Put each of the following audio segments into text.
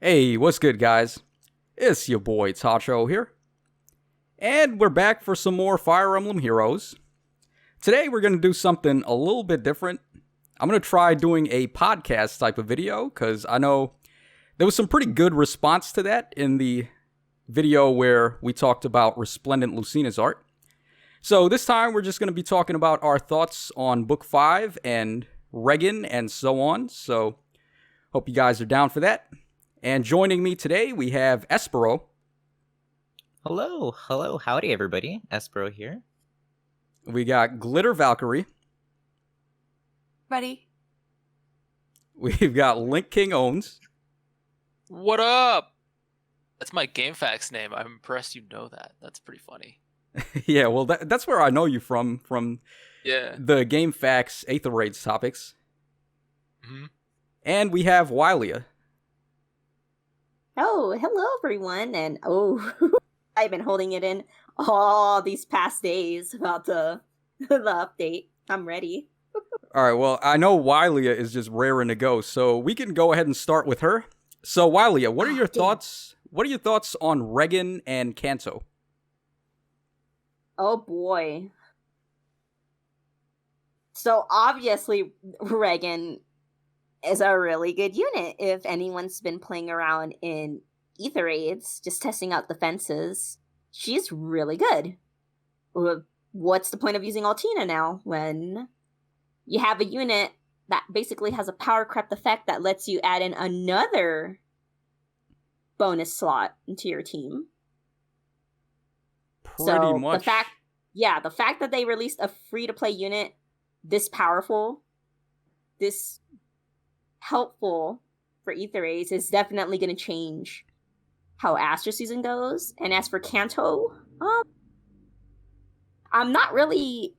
Hey, what's good, guys? It's your boy Tacho here, and we're back for some more Fire Emblem Heroes. Today, we're going to do something a little bit different. I'm going to try doing a podcast type of video, because I know there was some pretty good response to that in the video where we talked about Resplendent Lucina's art. So this time, we're just going to be talking about our thoughts on Book 5 and Reginn and so on. So, hope you guys are down for that. And joining me today, we have Espero. Hello, howdy everybody. Espero here. We got Glitter Valkyrie. Ready? We've got LinkKing7. What up? That's my GameFAQs name. I'm impressed you know that. That's pretty funny. Yeah, well, that's where I know you from Yeah. the GameFAQs Aether Raids topics. Mm-hmm. And we have Wylia. Oh, hello everyone, and I've been holding it in all these past days about the update. I'm ready. All right, well, I know Wylia is just raring to go, so we can go ahead and start with her. So, Wylia, what are your thoughts? What are your thoughts on Reginn and Canto? Oh boy. So obviously, Reginn is a really good unit. If anyone's been playing around in Aether Raids, just testing out defenses, she's really good. What's the point of using Altina now when you have a unit that basically has a power crept effect that lets you add in another bonus slot into your team? Pretty much. The fact that they released a free-to-play unit this powerful, this helpful for Aether Raids is definitely going to change how Astro Season goes. And as for Canto, I'm not really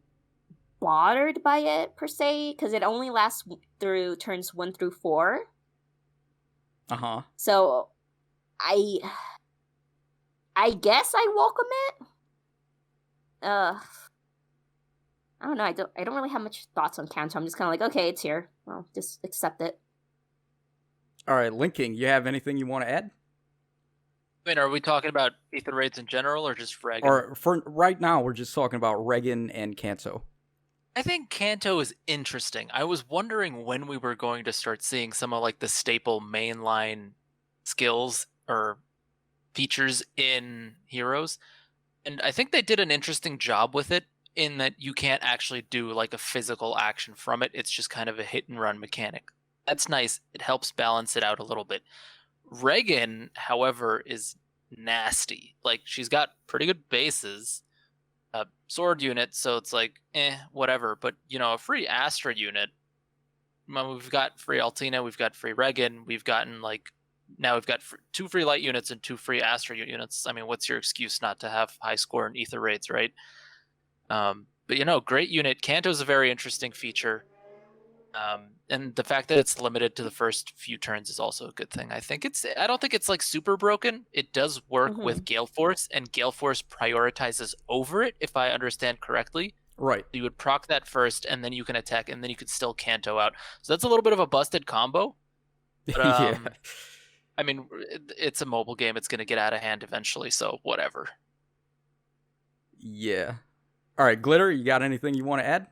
bothered by it per se, because it only lasts through turns 1 through 4. So I guess I welcome it. I don't know. I don't really have much thoughts on Canto. I'm just kind of like, okay, it's here. Well, just accept it. All right, LinkKing, you have anything you want to add? I mean, are we talking about Aether Raids in general or just Reginn? Or for right now, we're just talking about Reginn and Canto. I think Canto is interesting. I was wondering when we were going to start seeing some of like the staple mainline skills or features in Heroes. And I think they did an interesting job with it in that you can't actually do like a physical action from it. It's just kind of a hit and run mechanic. That's nice. It helps balance it out a little bit. Reginn, however, is nasty. Like, she's got pretty good bases, a sword unit, so it's like, whatever. But, a free Astra unit, we've got free Altina, we've got free Reginn, we've got 2 free light units and 2 free Astra units. I mean, what's your excuse not to have high score in Aether Raids, right? But, great unit. Canto's a very interesting feature. And the fact that it's limited to the first few turns is also a good thing. I don't think it's like super broken. It does work with Gale Force, and Gale Force prioritizes over it, if I understand correctly. Right. You would proc that first, and then you can attack, and then you could still Canto out. So that's a little bit of a busted combo. But, Yeah. I mean, it's a mobile game. It's going to get out of hand eventually, so whatever. Yeah. All right, Glitter, you got anything you want to add?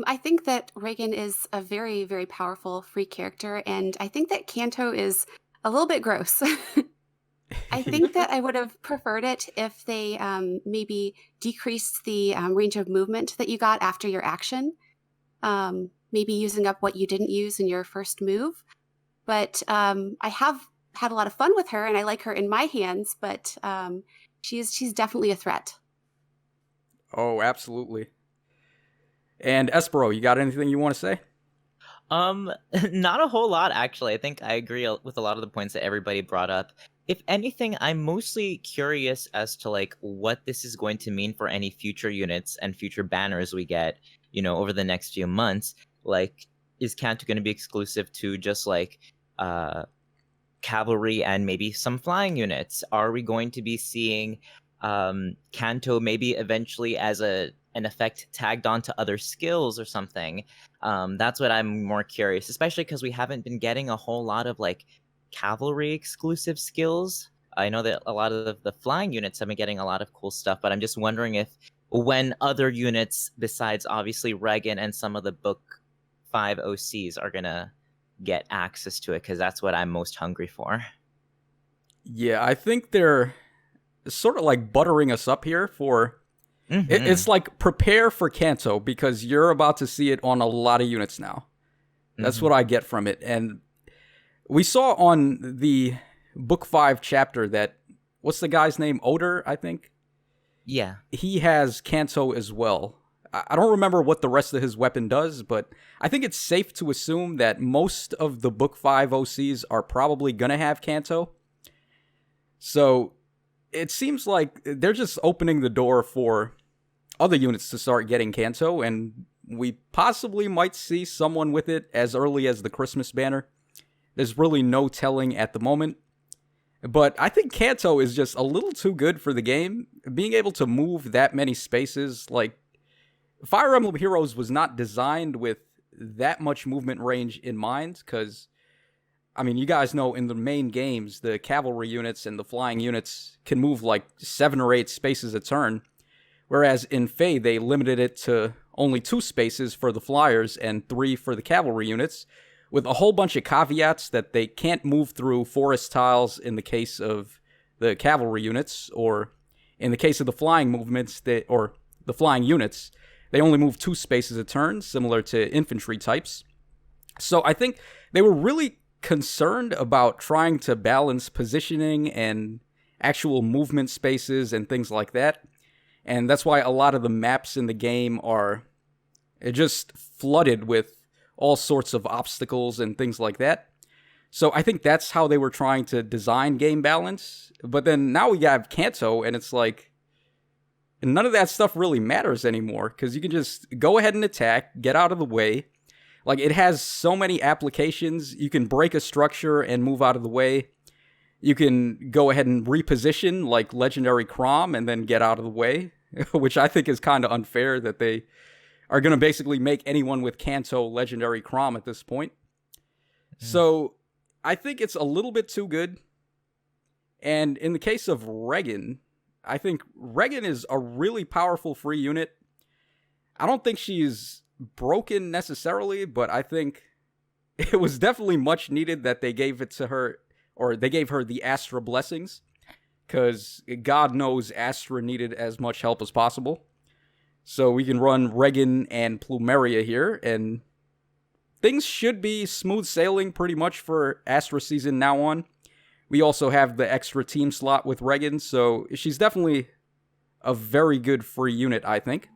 I think that Reginn is a very, very powerful free character, and I think that Canto is a little bit gross. I think that I would have preferred it if they maybe decreased the range of movement that you got after your action, maybe using up what you didn't use in your first move. But I have had a lot of fun with her, and I like her in my hands, but she's definitely a threat. Oh, absolutely. And Espero, you got anything you want to say? Not a whole lot, actually. I think I agree with a lot of the points that everybody brought up. If anything, I'm mostly curious as to like what this is going to mean for any future units and future banners we get, over the next few months. Like, is Canto going to be exclusive to just like cavalry and maybe some flying units? Are we going to be seeing Canto maybe eventually as an effect tagged onto other skills or something? That's what I'm more curious, especially because we haven't been getting a whole lot of like cavalry exclusive skills. I know that a lot of the flying units have been getting a lot of cool stuff, but I'm just wondering if when other units besides obviously Reginn and some of the book 5 OCs are gonna get access to it, because that's what I'm most hungry for. Yeah, I think they're sort of like buttering us up here for... It's like prepare for Canto, because you're about to see it on a lot of units now. That's what I get from it. And we saw on the Book 5 chapter that, what's the guy's name? Oder, I think? Yeah. He has Canto as well. I don't remember what the rest of his weapon does, but I think it's safe to assume that most of the Book 5 OCs are probably going to have Canto. So it seems like they're just opening the door for other units to start getting Canto, and we possibly might see someone with it as early as the Christmas banner. There's really no telling at the moment. But I think Canto is just a little too good for the game. Being able to move that many spaces, like, Fire Emblem Heroes was not designed with that much movement range in mind, because, I mean, you guys know in the main games, the cavalry units and the flying units can move like 7 or 8 spaces a turn, whereas in FEH, they limited it to only 2 spaces for the flyers and 3 for the cavalry units, with a whole bunch of caveats that they can't move through forest tiles in the case of the cavalry units, or in the case of the flying movements, or the flying units, they only move 2 spaces a turn, similar to infantry types. So I think they were really concerned about trying to balance positioning and actual movement spaces and things like that. And that's why a lot of the maps in the game are just flooded with all sorts of obstacles and things like that. So I think that's how they were trying to design game balance. But then now we have Canto, and it's like, none of that stuff really matters anymore, because you can just go ahead and attack, get out of the way. Like, it has so many applications. You can break a structure and move out of the way. You can go ahead and reposition, like Legendary Crom, and then get out of the way, which I think is kind of unfair that they are going to basically make anyone with Canto Legendary Crom at this point. So I think it's a little bit too good. And in the case of Reginn, I think Reginn is a really powerful free unit. I don't think she's broken necessarily, but I think it was definitely much needed that they gave it to her, or they gave her the Astra blessings, because God knows Astra needed as much help as possible. So we can run Reginn and Plumeria here, and things should be smooth sailing pretty much for Astra season now on. We also have the extra team slot with Reginn, so she's definitely a very good free unit, I think.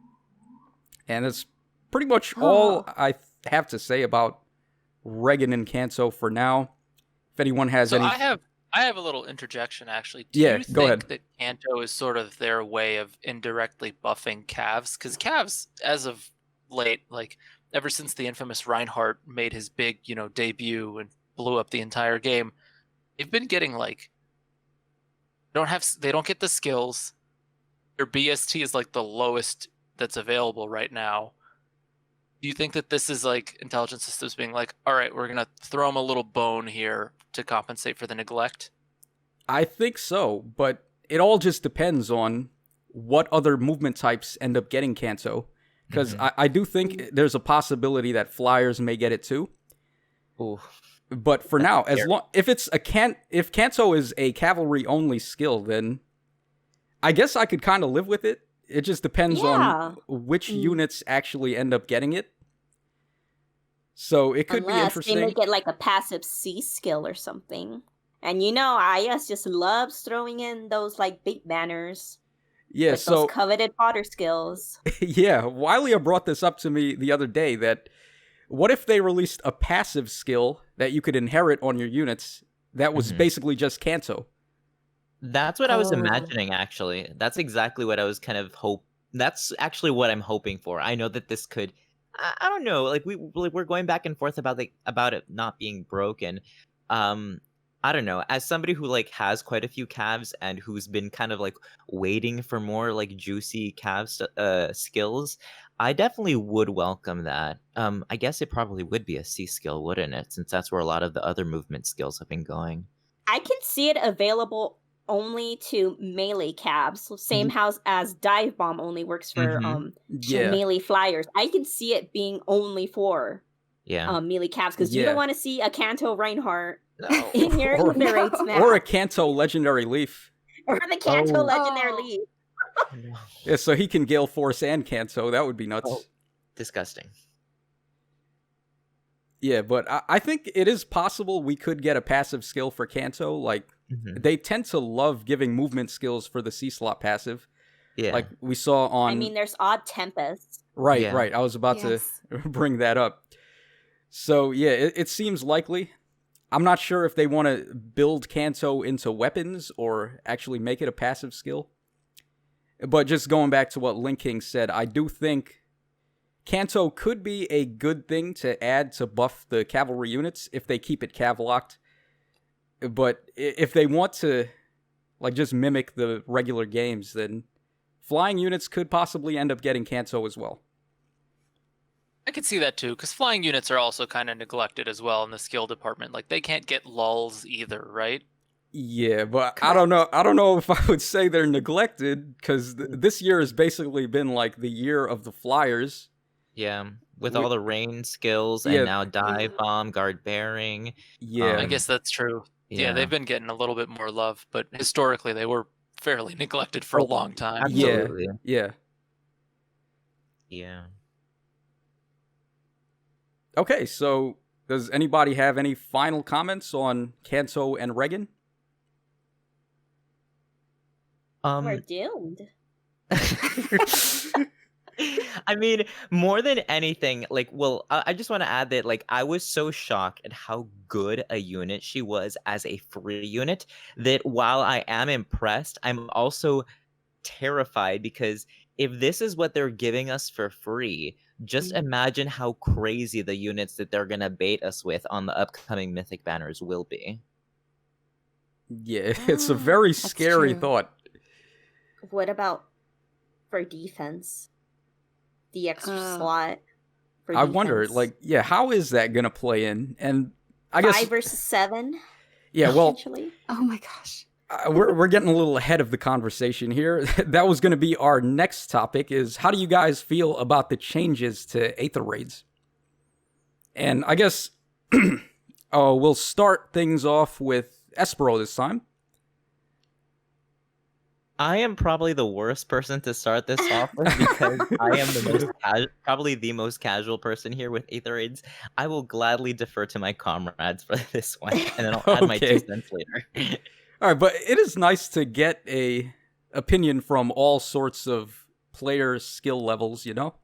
And that's pretty much all I have to say about Reginn and Canto for now. If anyone has any... I have a little interjection, actually. Do Yeah, you go ahead. think that Canto is sort of their way of indirectly buffing Cavs? Because Cavs, as of late, like, ever since the infamous Reinhardt made his big, debut and blew up the entire game, they've been getting, like, they don't get the skills. Their BST is, like, the lowest that's available right now. Do you think that this is, like, intelligence systems being like, all right, we're going to throw them a little bone here to compensate for the neglect? I think so, but it all just depends on what other movement types end up getting Canto. Because I do think there's a possibility that flyers may get it too. Ooh. But for now, if Canto is a cavalry only skill, then I guess I could kind of live with it. It just depends on which units actually end up getting it. So it could be interesting. They make it like a passive C skill or something. And IS just loves throwing in those like big banners. Yeah, with those coveted Potter skills. Yeah, Wylia brought this up to me the other day, that what if they released a passive skill that you could inherit on your units that was basically just Canto? That's what I was imagining, actually. That's exactly what I was kind of that's actually what I'm hoping for. I know that this could, I don't know, like we're going back and forth about it not being broken. I don't know. As somebody who like has quite a few calves and who's been kind of like waiting for more like juicy calves skills, I definitely would welcome that. I guess it probably would be a C skill, wouldn't it? Since that's where a lot of the other movement skills have been going. I can see it available only to melee cabs, same house as Dive Bomb only works for Yeah. melee flyers. I can see it being only for melee cabs because you don't want to see a Canto Reinhardt in your Aether Raids map. Or a Canto Legendary Leaf. Or the Canto Legendary Leaf. Yeah, so he can Gale Force and Canto. That would be nuts. Oh, disgusting. Yeah, but I think it is possible we could get a passive skill for Canto. Like, they tend to love giving movement skills for the C-slot passive. Yeah. Like we saw on... I mean, there's Odd Tempest. Right. I was about to bring that up. So, yeah, it seems likely. I'm not sure if they want to build Canto into weapons or actually make it a passive skill. But just going back to what LinkKing said, I do think Canto could be a good thing to add to buff the cavalry units if they keep it cav-locked. But if they want to like just mimic the regular games, then flying units could possibly end up getting Canto as well. I could see that too, because flying units are also kind of neglected as well in the skill department. Like they can't get lulls either, right? Yeah, but I don't know if I would say they're neglected, because this year has basically been like the year of the flyers. Yeah, with all the rain skills and now dive bomb, guard bearing. Yeah, I guess that's true. Yeah, they've been getting a little bit more love, but historically they were fairly neglected for a long time. Absolutely. Yeah. Okay, so does anybody have any final comments on Canto and Reginn? We're doomed. I mean, more than anything, like, well, I just want to add that, like, I was so shocked at how good a unit she was as a free unit that while I am impressed, I'm also terrified, because if this is what they're giving us for free, just imagine how crazy the units that they're going to bait us with on the upcoming Mythic banners will be. Yeah, it's a very scary thought. What about for defense? The extra slot for defense. I wonder, like, how is that going to play in? And I guess 5 versus 7? Yeah, well... Oh my gosh. We're getting a little ahead of the conversation here. That was going to be our next topic, is how do you guys feel about the changes to Aether Raids? And I guess we'll start things off with Espero this time. I am probably the worst person to start this off with, because I am probably the most casual person here with Aether Raids. I will gladly defer to my comrades for this one, and then I'll add my 2 cents later. All right, but it is nice to get a opinion from all sorts of player skill levels, you know?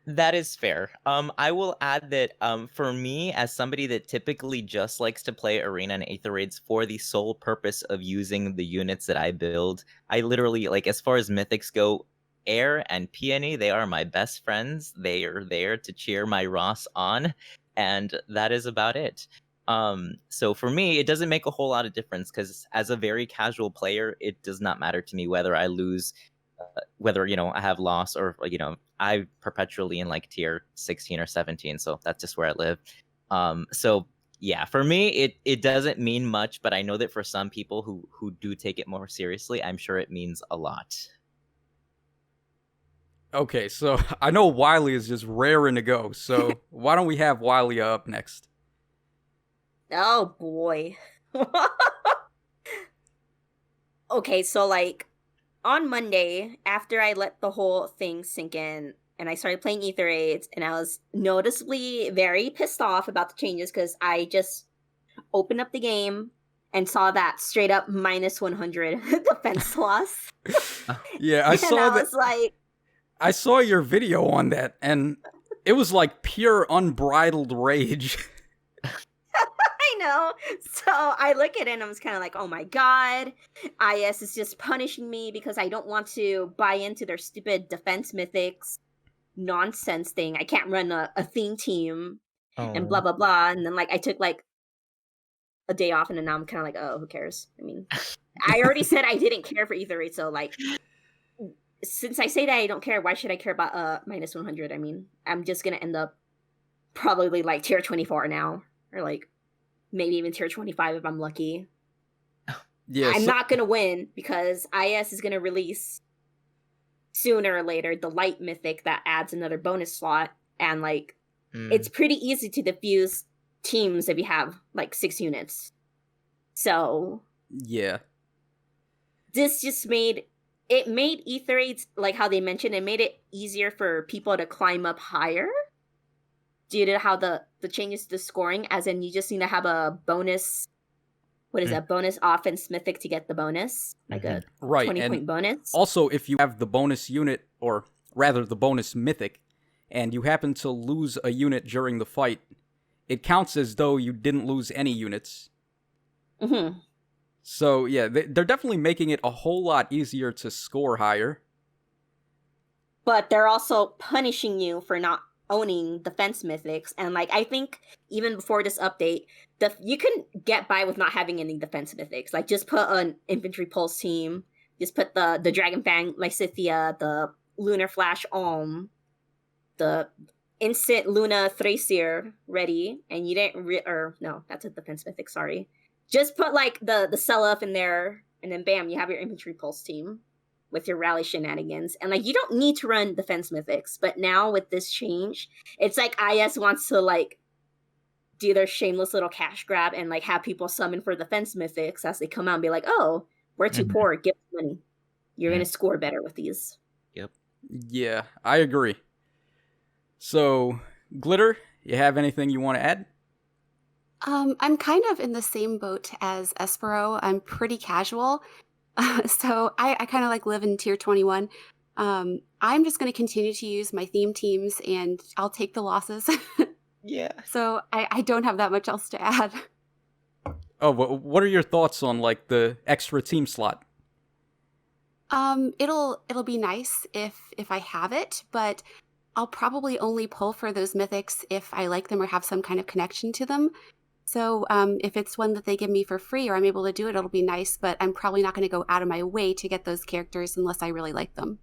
That is fair. I will add that for me, as somebody that typically just likes to play Arena and Aether Raids for the sole purpose of using the units that I build, I literally, like, as far as Mythics go, Air and Peony, they are my best friends. They are there to cheer my Ross on, and that is about it. So for me, it doesn't make a whole lot of difference, because as a very casual player, it does not matter to me whether I lose, whether, I have loss, or, I perpetually in like tier 16 or 17. So that's just where I live. So yeah, for me, it doesn't mean much, but I know that for some people who do take it more seriously, I'm sure it means a lot. Okay, so I know Wylia is just raring to go. So why don't we have Wylia up next? Oh boy. Okay, so like on Monday, after I let the whole thing sink in and I started playing Aether Raids, and I was noticeably very pissed off about the changes, because I just opened up the game and saw that straight up minus 100 defense loss. Yeah, I saw that. Was like, I saw your video on that, and it was like pure unbridled rage. I know. So I look at it and I was kind of like, oh my god, IS is just punishing me because I don't want to buy into their stupid defense mythics nonsense thing. I can't run a theme team and blah, blah, blah. And then like I took like a day off, and then now I'm kind of like, oh, who cares? I mean, I already said I didn't care for Aether Raids, so like since I say that I don't care, why should I care about minus 100? I mean, I'm just gonna end up probably like tier 24 now, or like maybe even tier 25 if I'm lucky. Yeah, I'm not gonna win because IS is gonna release sooner or later the light mythic that adds another bonus slot, and like it's pretty easy to diffuse teams if you have like 6 units. So yeah, this just made Aether Raids, like how they mentioned, it made it easier for people to climb up higher due to how the changes to scoring, as in you just need to have a bonus. What is that? Bonus offense mythic to get the bonus, like a 20-point bonus. Also, if you have the bonus unit, or rather the bonus mythic, and you happen to lose a unit during the fight, it counts as though you didn't lose any units. Mm-hmm. So yeah, they're definitely making it a whole lot easier to score higher. But they're also punishing you for not owning defense mythics, and like I think even before this update, you can get by with not having any defense mythics. Like just put an infantry pulse team, just put the Dragon Fang Lysithea, the Lunar Flash Olm, the instant Luna Thracier ready, and you didn't or no, that's a defense mythic, sorry. Just put like the Seliph in there, and then bam, you have your infantry pulse team with your rally shenanigans. And like you don't need to run defense mythics, but now with this change, it's like IS wants to like do their shameless little cash grab and like have people summon for defense mythics as they come out and be like, oh, we're too poor, give us money. You're gonna score better with these. Yep. Yeah, I agree. So, Glitter, you have anything you want to add? I'm kind of in the same boat as Espero. I'm pretty casual. So I kind of like live in tier 21. I'm just going to continue to use my theme teams, and I'll take the losses. Yeah. So I don't have that much else to add. Oh, what are your thoughts on like the extra team slot? It'll be nice if I have it, but I'll probably only pull for those mythics if I like them or have some kind of connection to them. So if it's one that they give me for free or I'm able to do it, it'll be nice, but I'm probably not going to go out of my way to get those characters unless I really like them.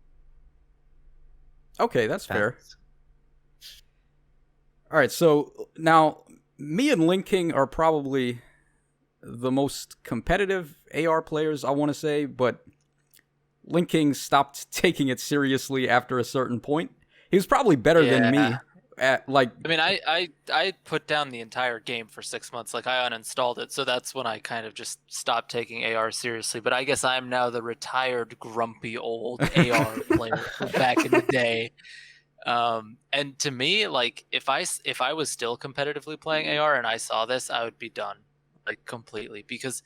Okay, that's fair. All right, so now me and LinkKing are probably the most competitive AR players, I want to say, but LinkKing stopped taking it seriously after a certain point. He was probably better than me. I mean, I put down the entire game for 6 months. Like, I uninstalled it, so that's when I kind of just stopped taking AR seriously. But I guess I'm now the retired, grumpy, old AR player from back in the day. And to me, like, if I was still competitively playing AR and I saw this, I would be done, like, completely. Because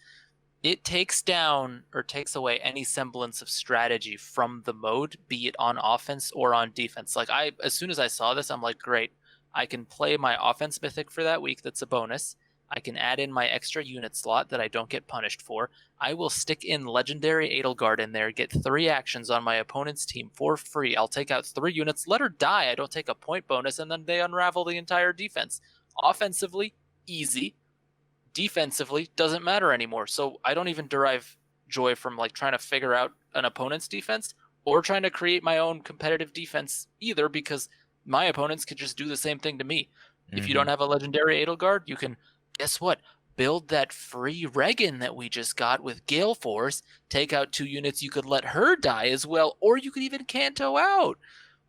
it takes down or takes away any semblance of strategy from the mode, be it on offense or on defense. Like, as soon as I saw this, I'm like, great. I can play my offense mythic for that week. That's a bonus. I can add in my extra unit slot that I don't get punished for. I will stick in legendary Edelgard in there, get 3 actions on my opponent's team for free. I'll take out 3 units, let her die. I don't take a point bonus, and then they unravel the entire defense. Offensively, easy. Defensively, doesn't matter anymore. So I don't even derive joy from like trying to figure out an opponent's defense or trying to create my own competitive defense either, because my opponents could just do the same thing to me. If you don't have a legendary Edelgard, you can, guess what? Build that free Reginn that we just got with Gale Force, take out 2 units, you could let her die as well, or you could even Canto out.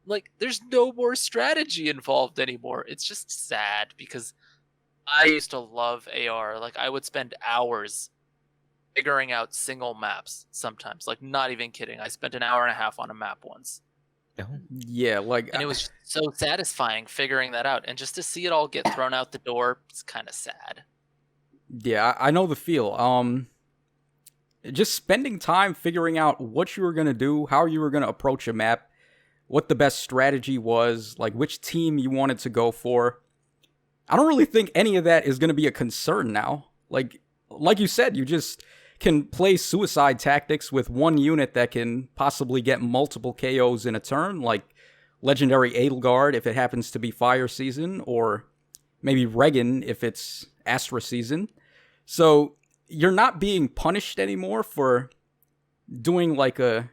Like, there's no more strategy involved anymore. It's just sad because I used to love AR. Like, I would spend hours figuring out single maps sometimes. Like, not even kidding. I spent an hour and a half on a map once. Yeah, like... And it was so satisfying figuring that out. And just to see it all get thrown out the door, it's kind of sad. Yeah, I know the feel. Just spending time figuring out what you were going to do, how you were going to approach a map, what the best strategy was, like which team you wanted to go for. I don't really think any of that is going to be a concern now. Like you said, you just can play suicide tactics with one unit that can possibly get multiple KOs in a turn, like legendary Edelgard if it happens to be fire season, or maybe Reginn if it's Astra season. So you're not being punished anymore for doing like a...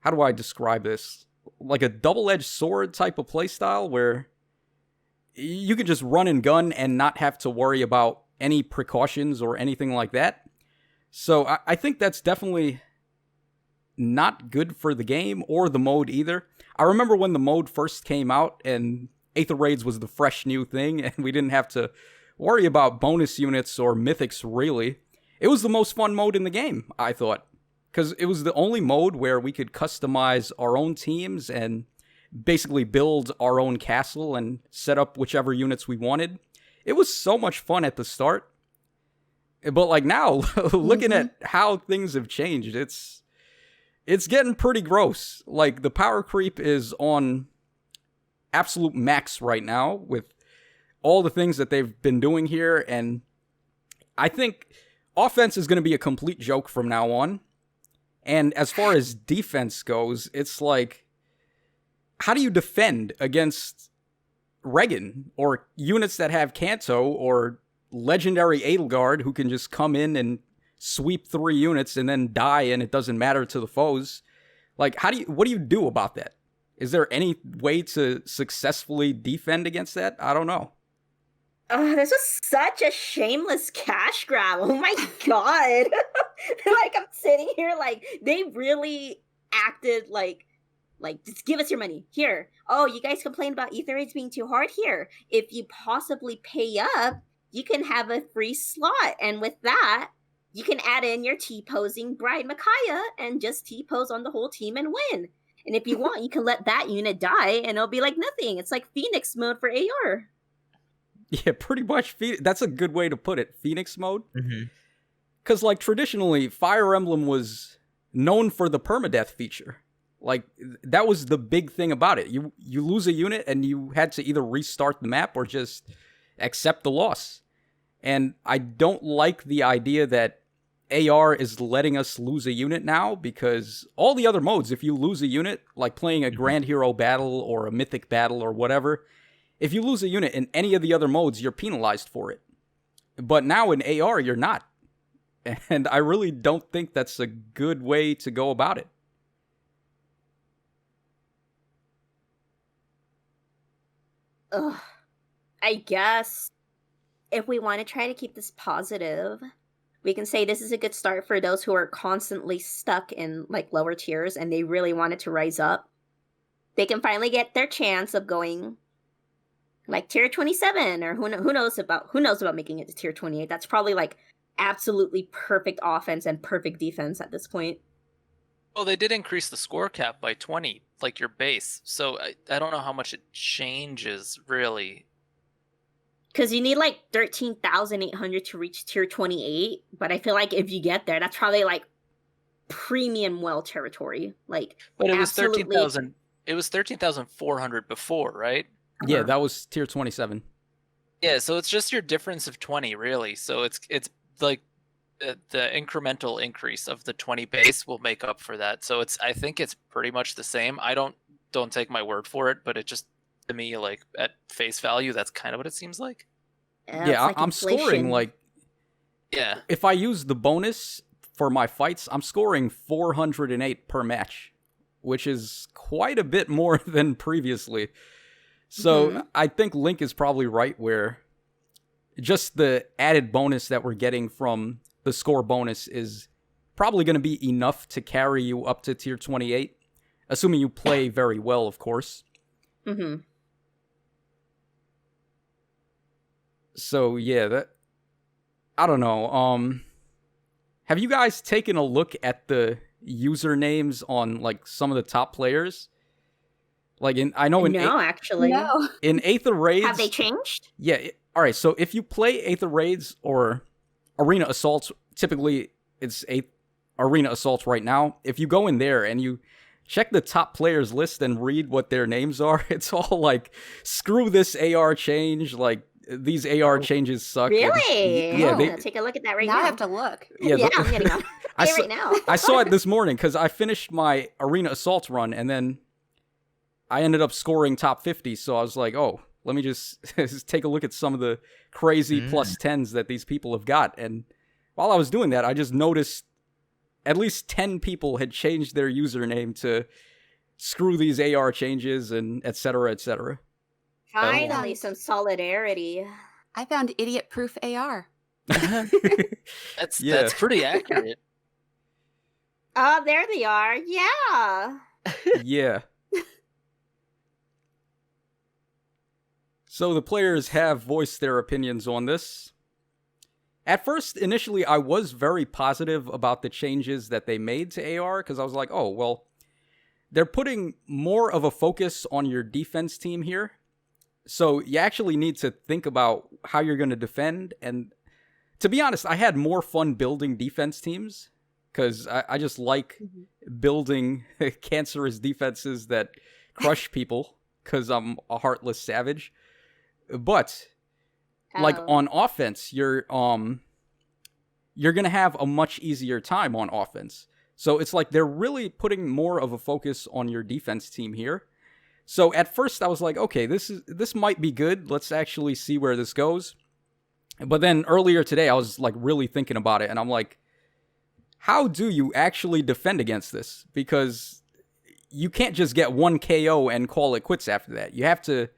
how do I describe this? Like a double-edged sword type of playstyle where you can just run and gun and not have to worry about any precautions or anything like that. So I think that's definitely not good for the game or the mode either. I remember when the mode first came out and Aether Raids was the fresh new thing and we didn't have to worry about bonus units or mythics really. It was the most fun mode in the game, I thought. Because it was the only mode where we could customize our own teams and basically build our own castle and set up whichever units we wanted. It was so much fun at the start. But like now, looking at how things have changed, it's getting pretty gross. Like the power creep is on absolute max right now with all the things that they've been doing here. And I think offense is going to be a complete joke from now on. And as far as defense goes, it's like, how do you defend against Reginn or units that have Canto or legendary Edelgard who can just come in and sweep 3 units and then die and it doesn't matter to the foes? Like, what do you do about that? Is there any way to successfully defend against that? I don't know. This was such a shameless cash grab. Oh my god. Like, I'm sitting here like, they really acted like, just give us your money. Here. Oh, you guys complain about Aether Raids being too hard? Here. If you possibly pay up, you can have a free slot. And with that, you can add in your T-posing Bride Micaiah and just T-pose on the whole team and win. And if you want, you can let that unit die and it'll be like nothing. It's like Phoenix mode for AR. Yeah, pretty much. That's a good way to put it. Phoenix mode. Because, like, traditionally, Fire Emblem was known for the permadeath feature. Like, that was the big thing about it. You lose a unit and you had to either restart the map or just accept the loss. And I don't like the idea that AR is letting us lose a unit now, because all the other modes, if you lose a unit, like playing a Grand Hero battle or a Mythic battle or whatever, if you lose a unit in any of the other modes, you're penalized for it. But now in AR, you're not. And I really don't think that's a good way to go about it. Ugh. I guess if we want to try to keep this positive, we can say this is a good start for those who are constantly stuck in like lower tiers and they really wanted to rise up. They can finally get their chance of going like tier 27, or who knows about making it to tier 28. That's probably like absolutely perfect offense and perfect defense at this point. Well, they did increase the score cap by 20, like your base. So I don't know how much it changes, really. Because you need like 13,800 to reach tier 28. But I feel like if you get there, that's probably like premium well territory. Like, but it was absolutely... 13,000. It was 13,400 before, right? Yeah, that was tier 27. Yeah, so it's just your difference of 20, really. So it's like the incremental increase of the 20 base will make up for that. So I think it's pretty much the same. I don't take my word for it, but it just, to me, like at face value, that's kind of what it seems like. Yeah, like I'm scoring like, yeah. If I use the bonus for my fights, I'm scoring 408 per match, which is quite a bit more than previously. So I think Link is probably right, where just the added bonus that we're getting from the score bonus is probably going to be enough to carry you up to tier 28, assuming you play very well, of course. So yeah, I don't know. Have you guys taken a look at the usernames on like some of the top players? Like actually. In Aether Raids, have they changed? Yeah. All right. So if you play Aether Raids or Arena Assaults, typically it's Arena Assaults right now. If you go in there and you check the top players list and read what their names are, it's all like, screw this AR change. Like, these AR changes suck. Really? And, yeah. I'll take a look at that right now. I have to look. Yeah, I'm getting on it right now. I saw it this morning because I finished my Arena Assaults run and then I ended up scoring top 50. So I was like, oh, let me just take a look at some of the crazy plus 10s that these people have got. And while I was doing that, I just noticed at least 10 people had changed their username to screw these AR changes and etc. etc. Finally, some solidarity. I found idiot-proof AR. That's pretty accurate. Oh, there they are. Yeah. Yeah. So the players have voiced their opinions on this. At first, initially, I was very positive about the changes that they made to AR, because I was like, oh, well, they're putting more of a focus on your defense team here. So you actually need to think about how you're going to defend. And to be honest, I had more fun building defense teams, because I just like building cancerous defenses that crush people, because I'm a heartless savage. But like on offense, you're gonna have a much easier time on offense. So it's like they're really putting more of a focus on your defense team here. So at first I was like, okay, this might be good. Let's actually see where this goes. But then earlier today I was like really thinking about it, and I'm like, how do you actually defend against this? Because you can't just get one KO and call it quits after that. You have to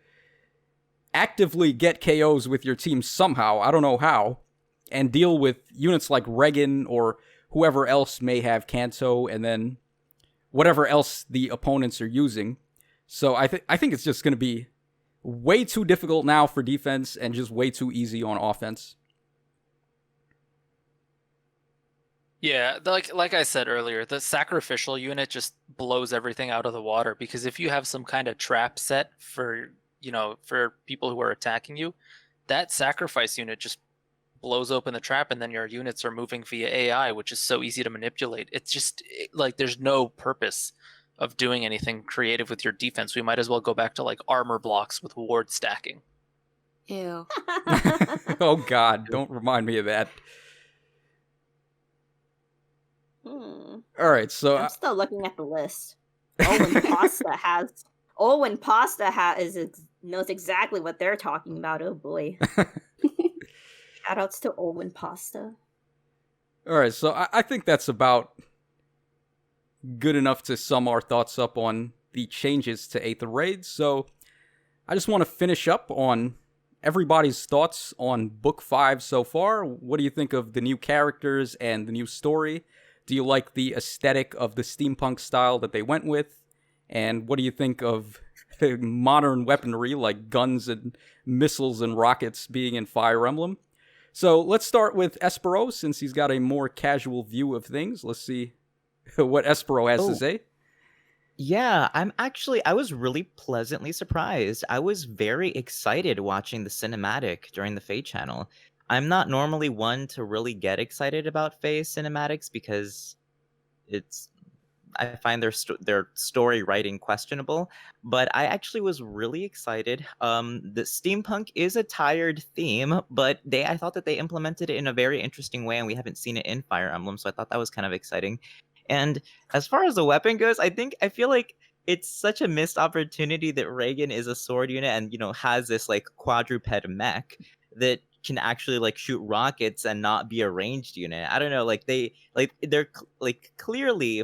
actively get KOs with your team somehow, I don't know how, and deal with units like Reginn or whoever else may have Canto, and then whatever else the opponents are using. So I think it's just going to be way too difficult now for defense and just way too easy on offense. Yeah, like I said earlier, the sacrificial unit just blows everything out of the water, because if you have some kind of trap set for people who are attacking you, that sacrifice unit just blows open the trap, and then your units are moving via AI, which is so easy to manipulate. It's just like there's no purpose of doing anything creative with your defense. We might as well go back to like armor blocks with ward stacking. Ew. Oh God, don't remind me of that. All right, so I'm still looking at the list. Owen Pasta knows exactly what they're talking about. Oh boy. Shoutouts to Owen Pasta. All right, so I think that's about good enough to sum our thoughts up on the changes to Aether Raids. So I just want to finish up on everybody's thoughts on Book 5 so far. What do you think of the new characters and the new story? Do you like the aesthetic of the steampunk style that they went with? And what do you think of modern weaponry like guns and missiles and rockets being in Fire Emblem? So let's start with Espero, since he's got a more casual view of things. Let's see what Espero has to say. Yeah, I was really pleasantly surprised. I was very excited watching the cinematic during the FEH channel. I'm not normally one to really get excited about FEH cinematics, because I find their story writing questionable, but I actually was really excited. The steampunk is a tired theme, but I thought that they implemented it in a very interesting way, and we haven't seen it in Fire Emblem, so I thought that was kind of exciting. And as far as the weapon goes, I feel like it's such a missed opportunity that Reginn is a sword unit and has this like quadruped mech that can actually like shoot rockets and not be a ranged unit. I don't know, they're clearly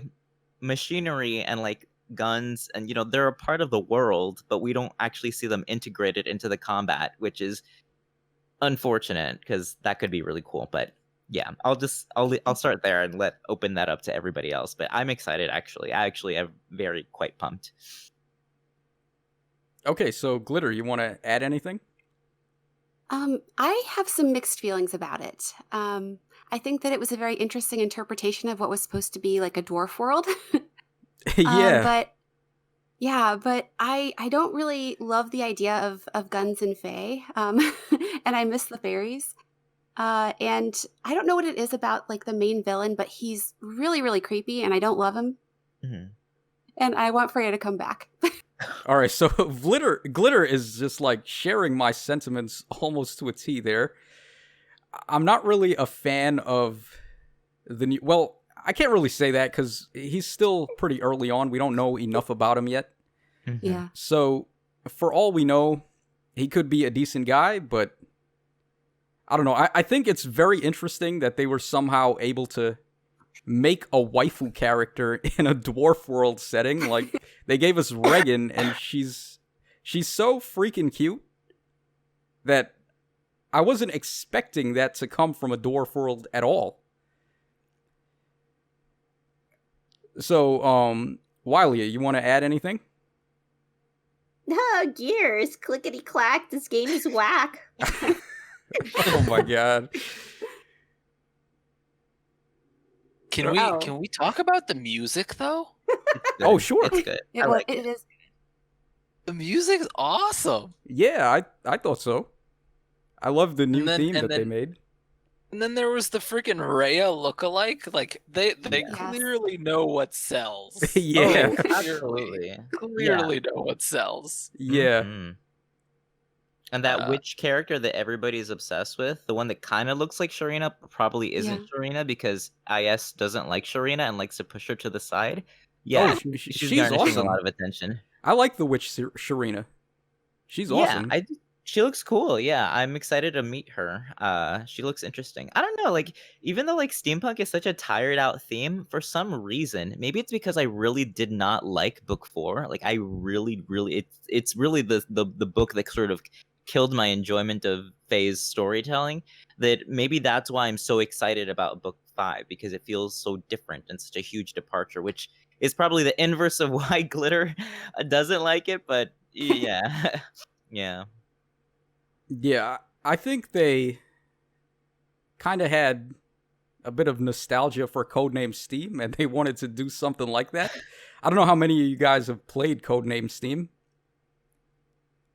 machinery and like guns, and they're a part of the world, but we don't actually see them integrated into the combat, which is unfortunate, because that could be really cool. But yeah, I'll start there and open that up to everybody else. But I'm excited, actually. I actually am quite pumped. Okay, so Glitter, you want to add anything? I have some mixed feelings about it. I think that it was a very interesting interpretation of what was supposed to be like a dwarf world. Yeah. But I don't really love the idea of guns and fae. And I miss the fairies. And I don't know what it is about like the main villain, but he's really, really creepy, and I don't love him. Mm-hmm. And I want Freya to come back. All right, so Glitter is just like sharing my sentiments almost to a T there. I'm not really a fan of the new... Well, I can't really say that because he's still pretty early on. We don't know enough about him yet. Mm-hmm. Yeah. So, for all we know, he could be a decent guy, but I don't know. I think it's very interesting that they were somehow able to make a waifu character in a dwarf world setting. Like, they gave us Reginn, and she's so freaking cute that I wasn't expecting that to come from a dwarf world at all. So, Wylia, you want to add anything? Oh, gears. Clickety clack. This game is whack. Oh my god. Can we talk about the music though? Oh, sure. It's good. It is. The music's awesome. Yeah, I thought so. I love the new then- theme and that they then- made. And then there was the freaking Rhea lookalike. Like they Yes. clearly know what sells. Yeah. Oh, absolutely. Clearly know what sells. Yeah. Mhm. And that witch character that everybody's obsessed with, the one that kind of looks like Sharina, but probably isn't Sharina because IS doesn't like Sharina and likes to push her to the side. Yeah, Oh, she's she's garnishing awesome. a lot of attention. I like the witch Sharina. She's awesome. Yeah, she looks cool. Yeah, I'm excited to meet her. She looks interesting. I don't know, like even though like steampunk is such a tired out theme, for some reason, maybe it's because I really did not like book 4. Like I really, it's really the book that sort of killed my enjoyment of Faye's storytelling. That maybe that's why I'm so excited about book 5 because it feels so different and such a huge departure, which is probably the inverse of why Glitter doesn't like it. But yeah, yeah. Yeah, I think they kind of had a bit of nostalgia for Codename Steam, and they wanted to do something like that. I don't know how many of you guys have played Codename Steam.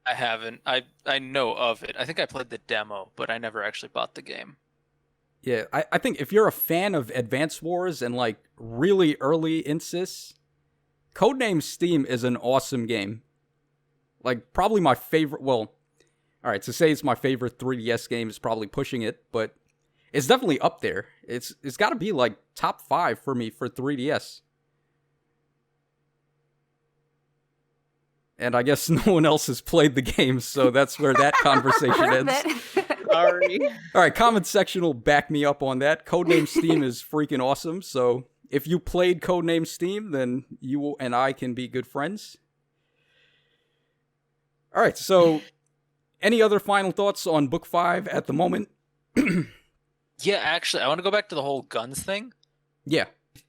I haven't. I know of it. I think I played the demo, but I never actually bought the game. Yeah, I think if you're a fan of Advance Wars and like really early Insys, Codename Steam is an awesome game. Like probably my favorite. Well, all right, to say it's my favorite 3DS game is probably pushing it, but it's definitely up there. It's got to be like top 5 for me for 3DS. And I guess no one else has played the game, so that's where that conversation ends. Sorry. All right, comment section will back me up on that. Codename Steam is freaking awesome, so if you played Codename Steam, then you and I can be good friends. All right, so any other final thoughts on Book 5 at the moment? Yeah, actually, I want to go back to the whole guns thing. Yeah.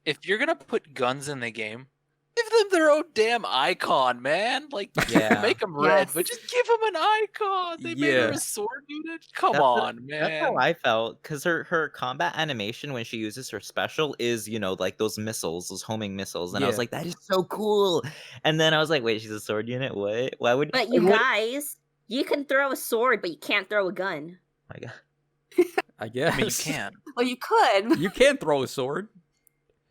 If you're gonna put guns in the game, give them their own damn icon, man. Like, Yeah. make them red, Yes. but just give them an icon. They made her Yeah. a sword unit. Come That's what- on, man. That's how I felt, because her combat animation when she uses her special is, like those missiles, those homing missiles, and I was Yeah. like, that is so cool. And then I was like, wait, she's a sword unit? What? Why would? But you what- guys, you can throw a sword, but you can't throw a gun. Oh my God. I guess. I mean, you can. Well, you could. You can throw a sword.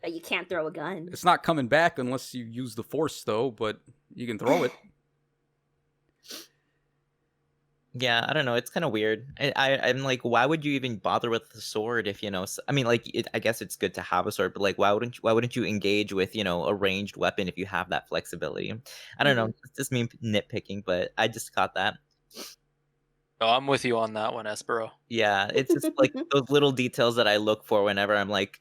But you can't throw a gun. It's not coming back unless you use the Force, though, but you can throw it. Yeah, I don't know. It's kind of weird. I'm like, why would you even bother with the sword if I mean, like, I guess it's good to have a sword, but like, why wouldn't you engage with a ranged weapon if you have that flexibility? I don't know. It's just me nitpicking, but I just caught that. Oh, I'm with you on that one, Espero. Yeah, it's just like those little details that I look for whenever I'm like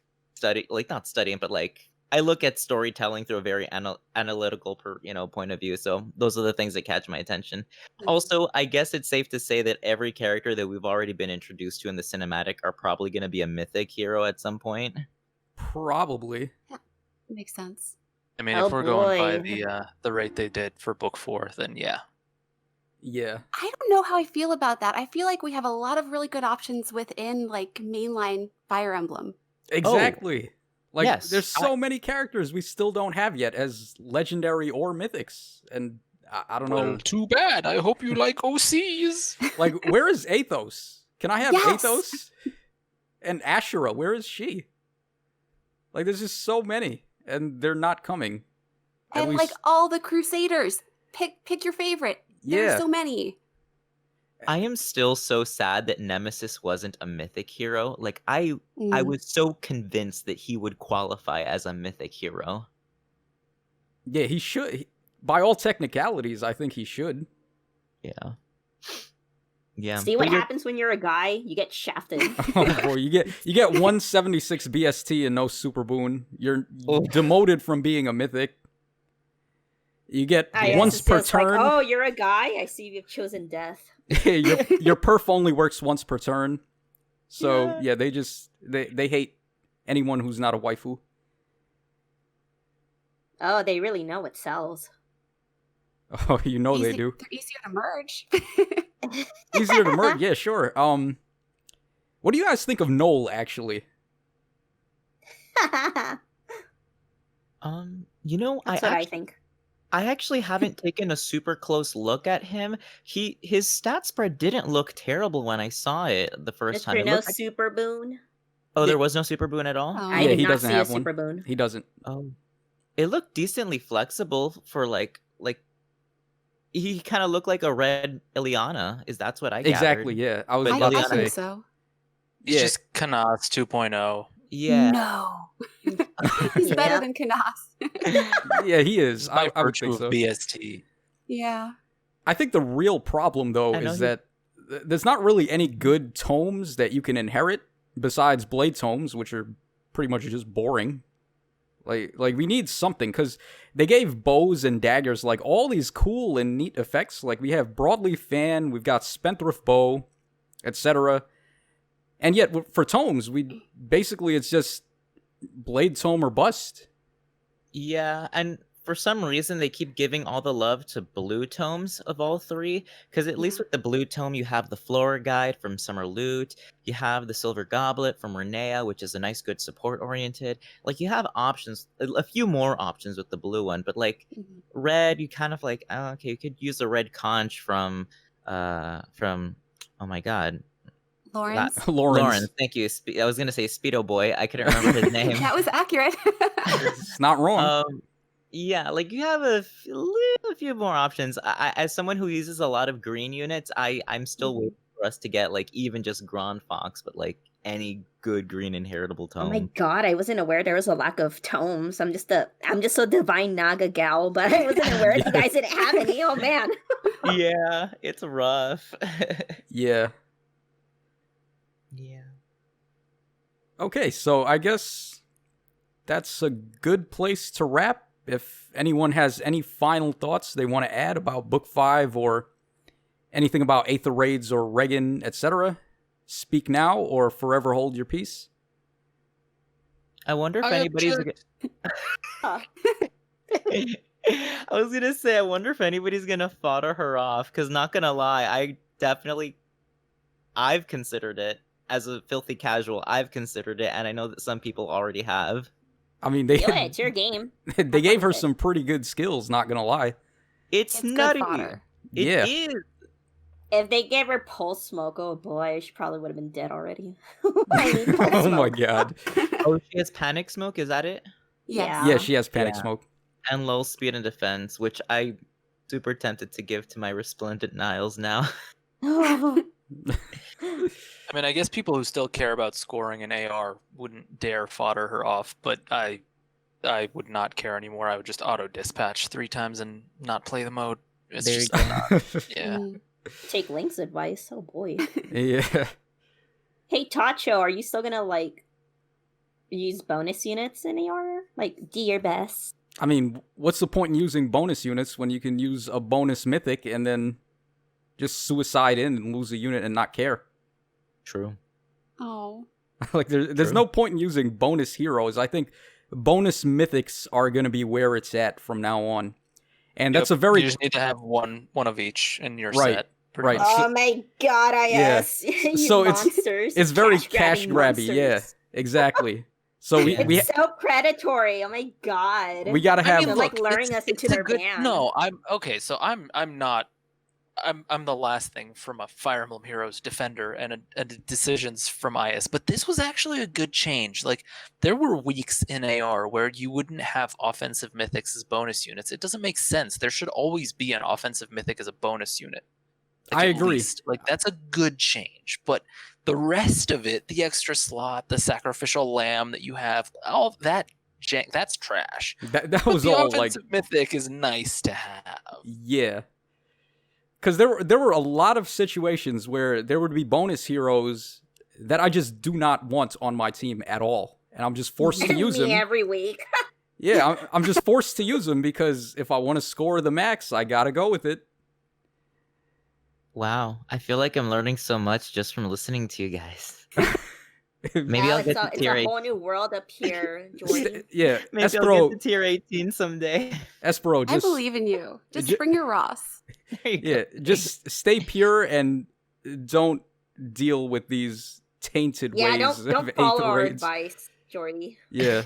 not studying, but like I look at storytelling through a very analytical point of view. So those are the things that catch my attention. Also, I guess it's safe to say that every character that we've already been introduced to in the cinematic are probably going to be a mythic hero at some point. Probably. Makes sense. I mean, Oh, if we're going by boy. the rate they did for book 4, then yeah. Yeah. I don't know how I feel about that. I feel like we have a lot of really good options within like mainline Fire Emblem. Exactly. Like, yes, there's so many characters we still don't have yet as legendary or mythics. And I don't know. Well, too bad. I hope you like OCs. Like, where is Athos? Can I have Yes! Athos? And Ashura, where is she? Like, there's just so many, and they're not coming. At And least- like all the Crusaders. Pick your favorite. There Yeah. are so many. I am still so sad that Nemesis wasn't a mythic hero. Like I Mm. was so convinced that he would qualify as a mythic hero. Yeah, he should. By all technicalities, I think he should. Yeah. Yeah. See what But you're- happens when you're a guy? You get shafted. Oh boy, you get 176 BST and no super boon. You're Oh. demoted from being a mythic. You get Yes, once so per it's like, turn. oh, you're a guy? I see you've chosen death. your perf only works once per turn. So Yeah. yeah, they hate anyone who's not a waifu. Oh, they really know what sells. Oh, you know they Easy- do. They're easier to merge. Easier to merge, yeah, sure. What do you guys think of Knoll, actually? That's You know, what I think. I actually haven't taken a super close look at him. His stat spread didn't look terrible when I saw it the first time. Mr. It No looked like- Super Boon. Oh, there was no super boon at all? Oh. I Yeah, did he not doesn't see have a one. Super Boon. He doesn't. Oh. It looked decently flexible for like he kind of looked like a red Ileana. That's what I gathered. Exactly, yeah. I was But about I to Ileana- say. think so. He's Yeah. just Kanas 2.0. Yeah. No. He's better Yeah. than Kanas. Yeah, he is. By I would virtue think of so. BST. Yeah. I think the real problem, though, I know is he- that there's not really any good tomes that you can inherit besides blade tomes, which are pretty much just boring. Like we need something, because they gave bows and daggers like all these cool and neat effects. Like we have broadleaf fan, we've got spendthrift bow, etc. And yet for tomes, it's just blade tome or bust. Yeah, and for some reason they keep giving all the love to blue tomes of all three, because at least with the blue tome you have the Flora Guide from Summer Loot, you have the Silver Goblet from Renea, which is a nice, good support oriented. Like you have options, a few more options with the blue one, but like Mhm. red, you kind of like, oh, okay, you could use the red conch from oh my god, Lawrence. Lawrence. Thank you. I was gonna say Speedo Boy. I couldn't remember his name. That was accurate. It's not wrong. Yeah, like you have a few more options. As someone who uses a lot of green units, I'm still Mm-hmm. waiting for us to get like even just Grand Fox, but like any good green inheritable Oh tome. my god, I wasn't aware there was a lack of tomes. I'm just a divine Naga gal, but I wasn't aware you guys didn't have any. Oh man. Yeah, it's rough. Yeah. Yeah. Okay, so I guess that's a good place to wrap. If anyone has any final thoughts they want to add about Book 5 or anything about Aether Raids or Reginn, etc., speak now or forever hold your peace. I wonder if I anybody's. object. I was gonna say, I wonder if anybody's gonna fodder her off. Because not gonna lie, I've considered it as a filthy casual. I've considered it, and I know that some people already have. I mean, Do it, it's your game. they gave her with it. some pretty good skills, not gonna lie. It's It's good nutty. fodder. It Yeah. is. If they gave her pulse smoke, oh boy, she probably would have been dead already. I need pulse Oh my smoke. god. Oh, she has panic smoke. Is that it? Yes. Yeah, she has panic Yeah. smoke. And low speed and defense, which I super tempted to give to my resplendent Niles now. I mean, I guess people who still care about scoring an AR wouldn't dare fodder her off, but I would not care anymore. I would just auto dispatch 3 times and not play the mode. It's There you just yeah. Mm. Take Link's advice. Oh boy. Yeah. Hey Tacho, are you still gonna like use bonus units in AR? Like, do your best. I mean, what's the point in using bonus units when you can use a bonus mythic and then just suicide in and lose a unit and not care? True. Oh. Like, there's True. no point in using bonus heroes. I think bonus mythics are going to be where it's at from now on. And that's a very... You just need to have one of each in your Right, set. pretty right. much. Oh my god, IS. You So it's- monsters. It's very Cash-grabbing cash grabby, yeah. monsters. Exactly. So we It's so predatory. Oh my god. we gotta I have... mean, They're, like, look, luring it's- us into it's a their good, van. No, I'm okay. So I'm not. I'm the last thing from a Fire Emblem Heroes defender and decisions from IS, but this was actually a good change. Like there were weeks in AR where you wouldn't have offensive mythics as bonus units. It doesn't make sense. There should always be an offensive mythic as a bonus unit. I at agree. least. Like that's a good change, but the rest of it, the extra slot, the sacrificial lamb that you have, all that that's trash. That But was the all like... offensive mythic is nice to have. Yeah. because there were a lot of situations where there would be bonus heroes that I just do not want on my team at all, and I'm just forced to use them every week. Yeah, I'm just forced to use them because if I want to score the max, I gotta go with it. Wow, I feel like I'm learning so much just from listening to you guys. Maybe I'll get to it's tier a 8. whole new world up here, Jordy. Yeah, Maybe I'll Espero, get to tier 18 someday. Espero, I just believe in you. Just bring your Ross. There you yeah, go. just stay pure and don't deal with these tainted ways don't of follow Aether our Raids. advice, Jordy. Yeah,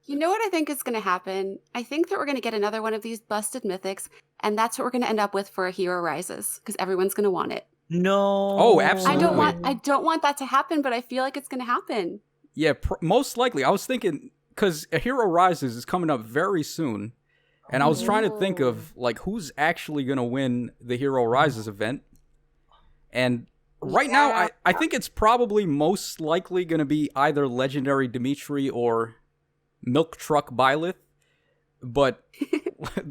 You know what I think is going to happen? I think that we're going to get another one of these busted mythics, and that's what we're going to end up with for a Hero Rises, because everyone's going to want it. No. Oh, absolutely. I don't want that to happen, but I feel like it's going to happen. yeah, most likely. I was thinking because a Hero Rises is coming up very soon, and I was trying to think of like who's actually gonna win the Hero Rises event, and right now I think it's probably most likely gonna be either Legendary Dimitri or Milk Truck Byleth, but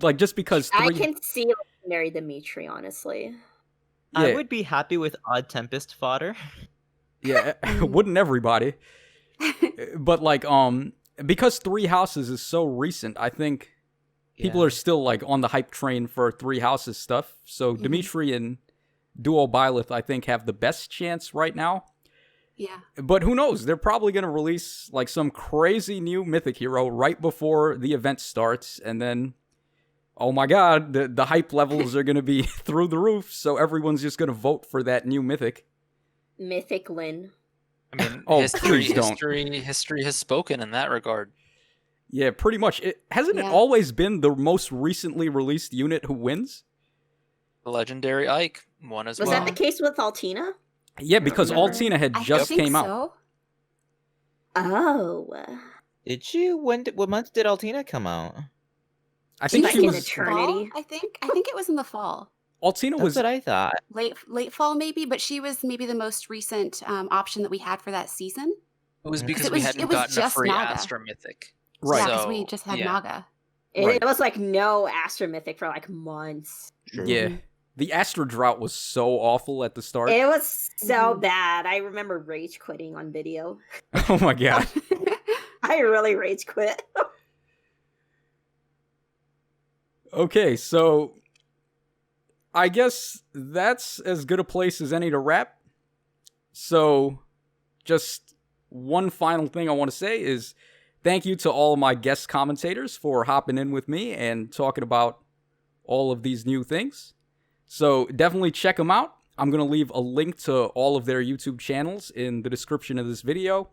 like just because I can see Legendary Dimitri, honestly. yeah, I would be happy with Odd Tempest fodder. yeah, wouldn't everybody? But like because Three Houses is so recent, I think people are still like on the hype train for Three Houses stuff. So Dimitri and Duo Byleth, I think, have the best chance right now. Yeah. But who knows? They're probably going to release like some crazy new mythic hero right before the event starts, and then oh my god, the hype levels are going to be through the roof, so everyone's just going to vote for that new mythic. Mythic Lyn. I mean, Oh, history please don't. history has spoken in that regard. Yeah, pretty much. Hasn't it Yeah. always been the most recently released unit who wins? The legendary Ike won as Was well. that the case with Altina? Yeah, because remember. Altina had I just think came out. so. Oh. Did you? What month did Altina come out? I think Like she in was. Eternity. Fall, I think it was in the fall. Altina That's was. what I thought. Late fall maybe, but she was maybe the most recent option that we had for that season. It was because it we was- hadn't it was gotten a just free Naga. Astra Mythic. Right. Yeah, because So, we just had yeah. Naga. Right. It was like no Astra Mythic for like months. Yeah. The Astra drought was so awful at the start. It was so Mhm. bad. I remember rage quitting on video. Oh my god. I really rage quit. Okay, so I guess that's as good a place as any to wrap. So just one final thing I want to say is thank you to all of my guest commentators for hopping in with me and talking about all of these new things. So definitely check them out. I'm going to leave a link to all of their YouTube channels in the description of this video.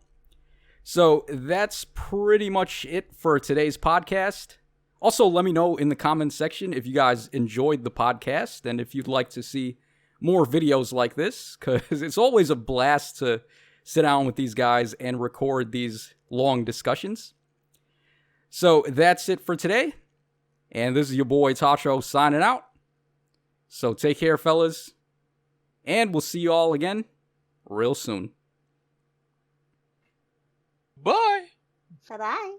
So that's pretty much it for today's podcast. Also, let me know in the comments section if you guys enjoyed the podcast and if you'd like to see more videos like this, because it's always a blast to sit down with these guys and record these long discussions. So that's it for today. And this is your boy Tacho signing out. So take care, fellas. And we'll see you all again real soon. Bye. Bye-bye.